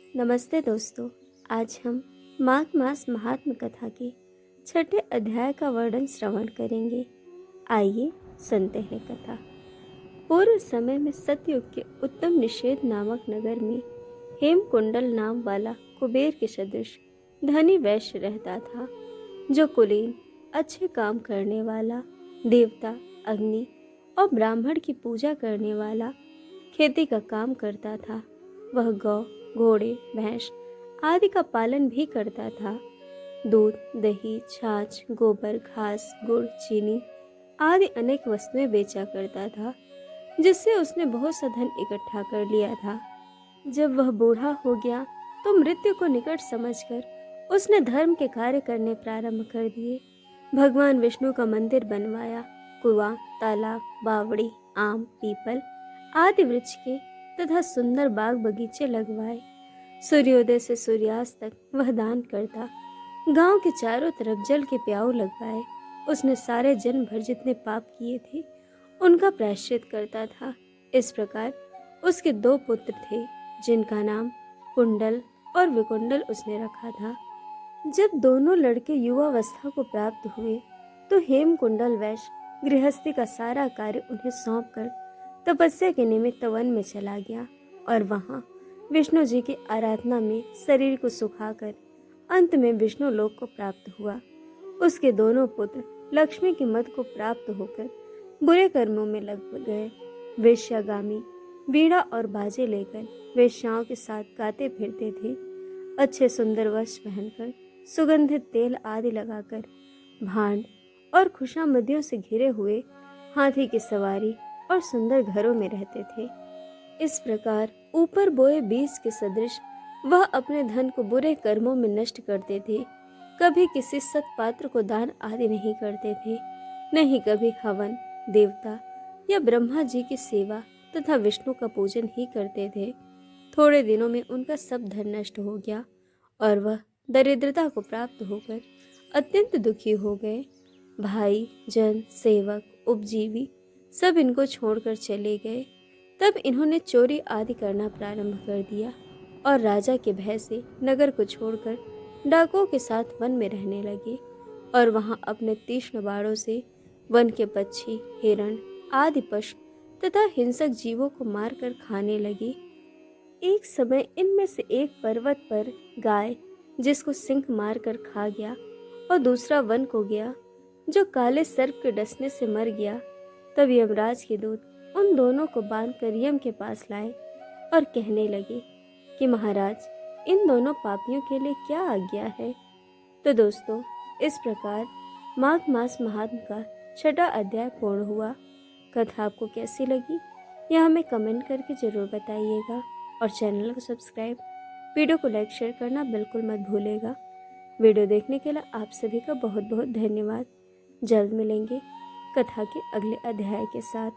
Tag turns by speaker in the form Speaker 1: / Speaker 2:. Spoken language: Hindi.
Speaker 1: नमस्ते दोस्तों। आज हम माघ मास महात्म कथा के छठे अध्याय का वर्णन श्रवण करेंगे। आइए सुनते हैं कथा। पूर्व समय में सतयुग के उत्तम निषेध नामक नगर में हेमकुंडल नाम वाला कुबेर के सदृश धनी वैश्य रहता था, जो कुलीन, अच्छे काम करने वाला, देवता, अग्नि और ब्राह्मण की पूजा करने वाला, खेती का काम करता था। वह गौ, घोड़े, भैंस आदि का पालन भी करता था। दूध, दही, छाछ, गोबर, घास, गुड़, चीनी आदि अनेक वस्तुएं बेचा करता था, जिससे उसने बहुत सा धन इकट्ठा कर लिया था। जब वह बूढ़ा हो गया तो मृत्यु को निकट समझकर उसने धर्म के कार्य करने प्रारंभ कर दिए। भगवान विष्णु का मंदिर बनवाया, कुआं, तालाब, बावड़ी, आम, पीपल आदि वृक्ष के तथा सुंदर बाग बगीचे लगवाए। सूर्योदय से सूर्यास्त तक वह दान करता। गांव के चारों तरफ जल के प्याऊ लगवाए। उसने सारे जन्म भर जितने पाप किए थे उनका प्रायश्चित करता था। इस प्रकार उसके 2 पुत्र थे, जिनका नाम कुंडल और विकुंडल उसने रखा था। जब दोनों लड़के युवावस्था को प्राप्त हुए तो हेमकुंडल वैश्य गृहस्थी का सारा कार्य उन्हें सौंपकर तपस्या के निमित्त वन में चला गया और वहां विष्णु जी की आराधना में शरीर को सुखाकर अंत में विष्णु लोक को प्राप्त हुआ। उसके दोनों पुत्र लक्ष्मी के मद को प्राप्त होकर बुरे कर्मों में लग गए। वेश्यागामी वीणा और बाजे लेकर वेश्याओं के साथ गाते फिरते थे। अच्छे सुंदर वस्त्र पहनकर, सुगंधित तेल आदि लगाकर, भांड और खुशामदियों से घिरे हुए हाथी की सवारी और सुंदर घरों में रहते थे। इस प्रकार ऊपर बोए बीज के सदृश वह अपने धन को बुरे कर्मों में नष्ट करते थे। कभी किसी सत्पात्र को दान आदि नहीं करते थे, नहीं कभी हवन, देवता या ब्रह्मा जी की सेवा तथा विष्णु का पूजन ही करते थे। थोड़े दिनों में उनका सब धन नष्ट हो गया और वह दरिद्रता को प्राप्त होकर अत्यंत दुखी हो गए। भाई, जन, सेवक, उपजीवी सब इनको छोड़कर चले गए। तब इन्होंने चोरी आदि करना प्रारंभ कर दिया और राजा के भय से नगर को छोड़कर डाकुओं के साथ वन में रहने लगे और वहां अपने तीक्ष्ण बाणों से वन के पक्षी, हिरण आदि पशु तथा हिंसक जीवों को मारकर खाने लगे। एक समय इनमें से एक पर्वत पर गाय, जिसको सिंह मारकर खा गया, और दूसरा वन को गया, जो काले सर्प के डसने से मर गया। तब यमराज के दूत उन दोनों को बांधकर यम के पास लाए और कहने लगे कि महाराज, इन दोनों पापियों के लिए क्या आज्ञा है। तो दोस्तों, इस प्रकार माघ मास महात्म का छठा अध्याय पूर्ण हुआ। कथा आपको कैसी लगी यह हमें कमेंट करके जरूर बताइएगा और चैनल को सब्सक्राइब, वीडियो को लाइक शेयर करना बिल्कुल मत भूलेगा। वीडियो देखने के लिए आप सभी का बहुत बहुत धन्यवाद। जल्द मिलेंगे कथा के अगले अध्याय के साथ।